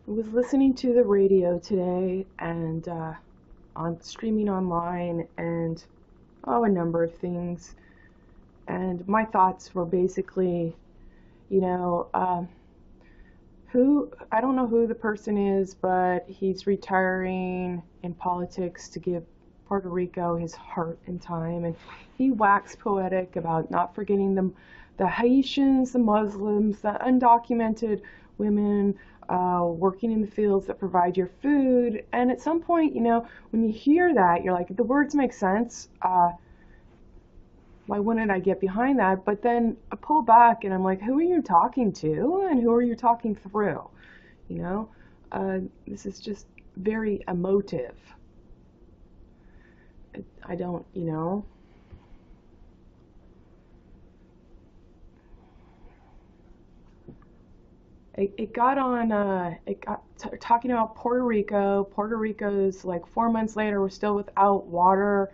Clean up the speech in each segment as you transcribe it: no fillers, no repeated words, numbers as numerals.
I was listening to the radio today and on streaming online and a number of things. And my thoughts were basically, you know, I don't know who the person is, but he's retiring in politics to give Puerto Rico his heart and time. And he waxed poetic about not forgetting the Haitians, the Muslims, the undocumented women working in the fields that provide your food. And at some point, when you hear that, you're like, the words make sense. Why wouldn't I get behind that? But then I pull back and I'm like, who are you talking to and who are you talking through? This is just very emotive. I don't, it got on, talking about Puerto Rico. Puerto Rico's like 4 months later, we're still without water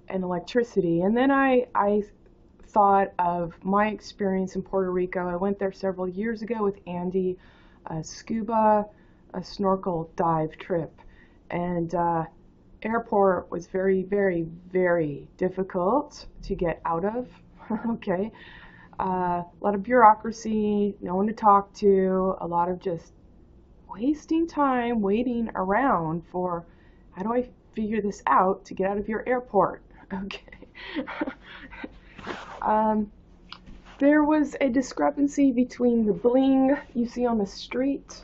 and electricity. And then I thought of my experience in Puerto Rico. I went there several years ago with Andy, a snorkel dive trip. And airport was very, very, very difficult to get out of. Okay. A lot of bureaucracy, no one to talk to, a lot of just wasting time waiting around for how do I figure this out to get out of your airport. Okay. There was a discrepancy between the bling you see on the street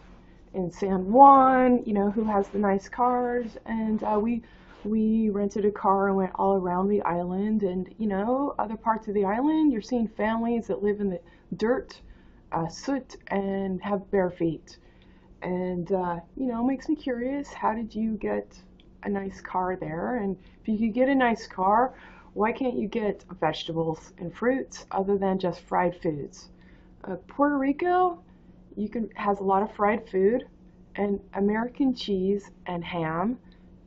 in San Juan, who has the nice cars, and we rented a car and went all around the island, and other parts of the island you're seeing families that live in the dirt, soot, and have bare feet. And it makes me curious, how did you get a nice car there? And if you could get a nice car, why can't you get vegetables and fruits other than just fried foods? Puerto Rico has a lot of fried food and American cheese and ham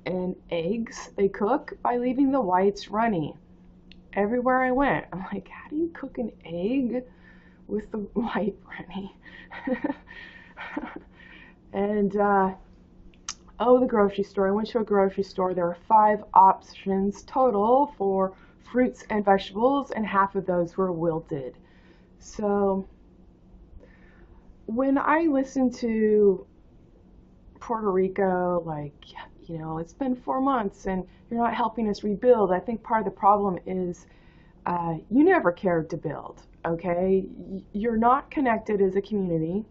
and eggs. They cook by leaving the whites runny. Everywhere I went, I'm like, how do you cook an egg with the white runny? And the grocery store. I went to a grocery store. There were 5 options total for fruits and vegetables, and half of those were wilted. So when I listen to Puerto Rico, like, it's been 4 months and you're not helping us rebuild, I think part of the problem is you never cared to build, okay? You're not connected as a community.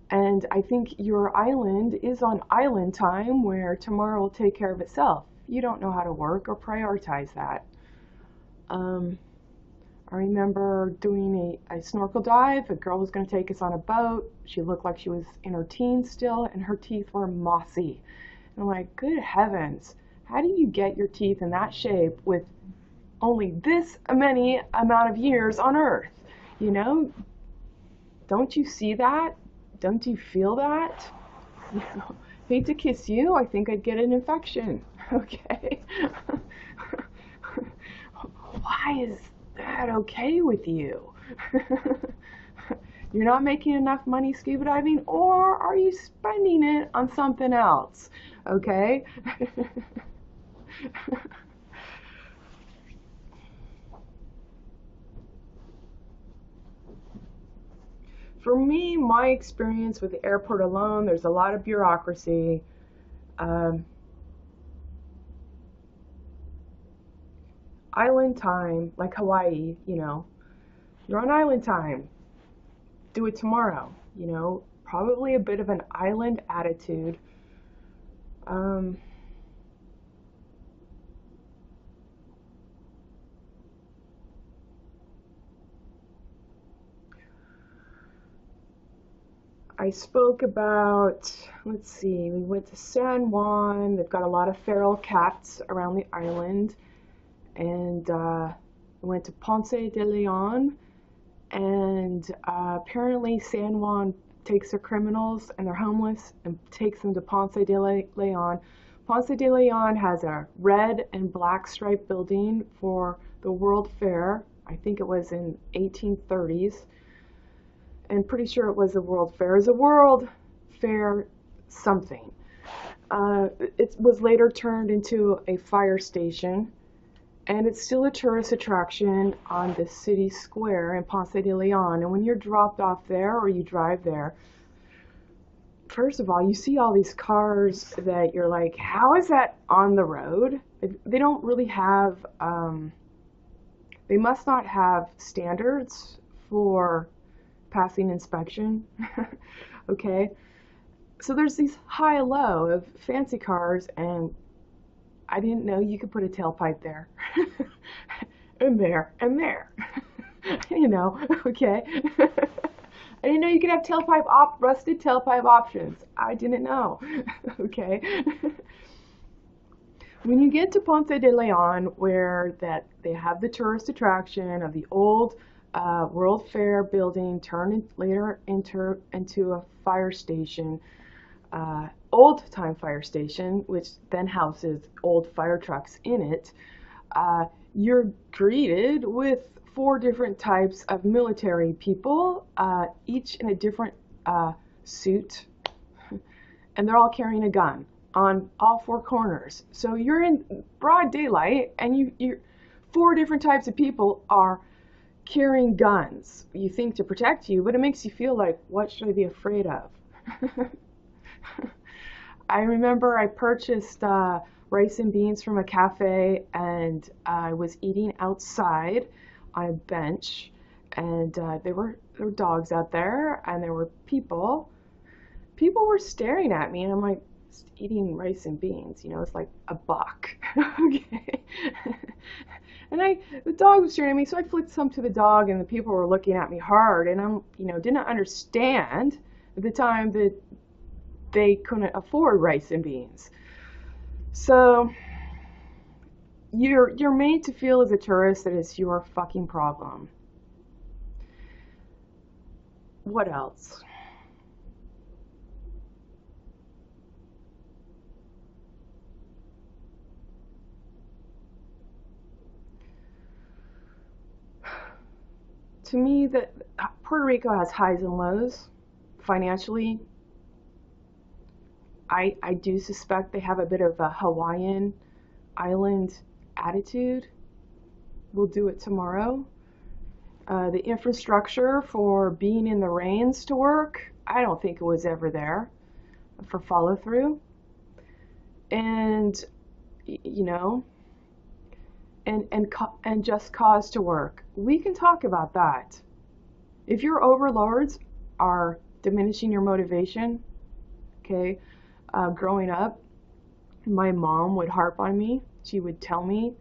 And I think your island is on island time where tomorrow will take care of itself. You don't know how to work or prioritize that. I remember doing a snorkel dive. A girl was going to take us on a boat. She looked like she was in her teens still, and her teeth were mossy. And I'm like, good heavens, how do you get your teeth in that shape with only this many amount of years on Earth? Don't you see that? Don't you feel that? Hate to kiss you, I think I'd get an infection. Okay? Why is that okay with you? You're not making enough money scuba diving, or are you spending it on something else? Okay? For me, my experience with the airport alone, there's a lot of bureaucracy. Island time, like Hawaii, you're on island time. Do it tomorrow, probably a bit of an island attitude. I spoke about, let's see, we went to San Juan. They've got a lot of feral cats around the island. And we went to Ponce de Leon. And apparently San Juan takes their criminals and they're homeless and takes them to Ponce de Leon. Ponce de Leon has a red and black striped building for the World Fair. I think it was in 1830s. And pretty sure it was the World Fair. It was a World Fair something. It was later turned into a fire station, and it's still a tourist attraction on the city square in Ponce de Leon. And when you're dropped off there or you drive there, first of all, you see all these cars that you're like, how is that on the road? They don't really have, they must not have standards for passing inspection. Okay? So there's these high-low of fancy cars, and I didn't know you could put a tailpipe there. And there, and there. You know, okay? I didn't know you could have rusted tailpipe options. I didn't know. Okay? When you get to Ponce de Leon, where they have the tourist attraction of the old World Fair building turned later into a fire station, old-time fire station, which then houses old fire trucks in it, you're greeted with 4 different types of military people, each in a different suit, and they're all carrying a gun on all 4 corners. So you're in broad daylight, and you're 4 different types of people are carrying guns, you think, to protect you, but it makes you feel like, what should I be afraid of? I remember I purchased rice and beans from a cafe, and I was eating outside on a bench, and there were dogs out there, and there were people. People were staring at me, and I'm like, just eating rice and beans, you know, it's like a buck. Okay. And the dog was staring at me, so I flicked some to the dog, and the people were looking at me hard, and I'm, you know, didn't understand at the time that they couldn't afford rice and beans. So you're made to feel as a tourist that it's your fucking problem. What else? To me, that Puerto Rico has highs and lows financially. I do suspect they have a bit of a Hawaiian island attitude. We'll do it tomorrow. The infrastructure for being in the rains to work, I don't think it was ever there for follow through. And, you know, and just cause to work. We can talk about that. If your overlords are diminishing your motivation, okay, growing up, my mom would harp on me. She would tell me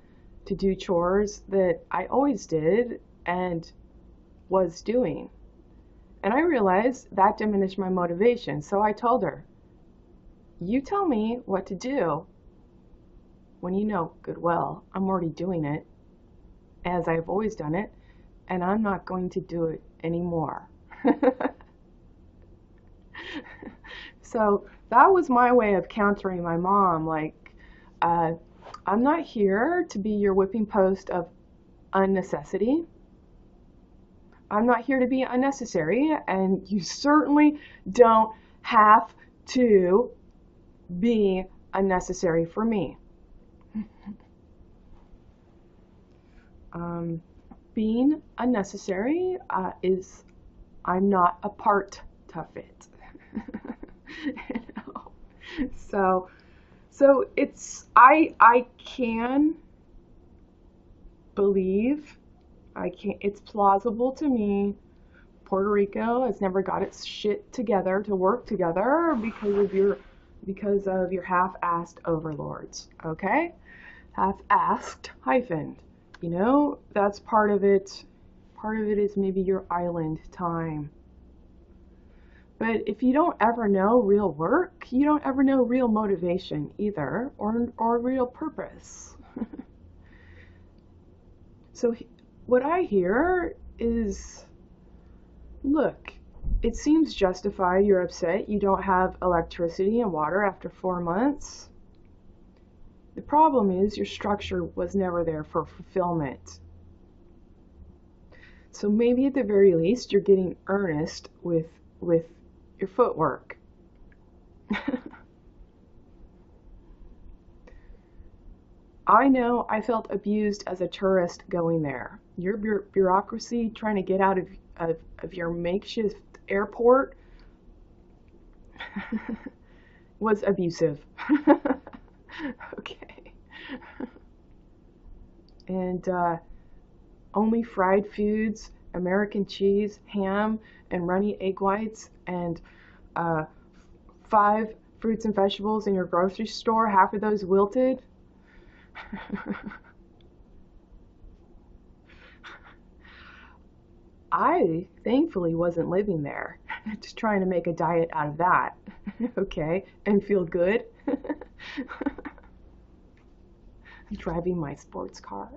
to do chores that I always did and was doing. And I realized that diminished my motivation. So I told her, you tell me what to do when you know good well I'm already doing it as I've always done it, and I'm not going to do it anymore. So that was my way of countering my mom. Like, I'm not here to be your whipping post of unnecessity. I'm not here to be unnecessary, and you certainly don't have to be unnecessary for me. Being unnecessary is, I'm not a part of it. You know? So it's, I can believe, it's plausible to me, Puerto Rico has never got its shit together to work together because of your half-assed overlords, okay? Half-assed hyphen. You know, that's part of it. Part of it is maybe your island time. But if you don't ever know real work, you don't ever know real motivation either, or real purpose. So what I hear is, look, it seems justified you're upset you don't have electricity and water after 4 months. The problem is your structure was never there for fulfillment. So maybe at the very least you're getting earnest with your footwork. I know I felt abused as a tourist going there. Your bureaucracy trying to get out of your makeshift airport was abusive. Okay. And only fried foods, American cheese, ham, and runny egg whites, and uh, 5 fruits and vegetables in your grocery store, half of those wilted. I thankfully wasn't living there, just trying to make a diet out of that, okay, and feel good. Driving my sports car.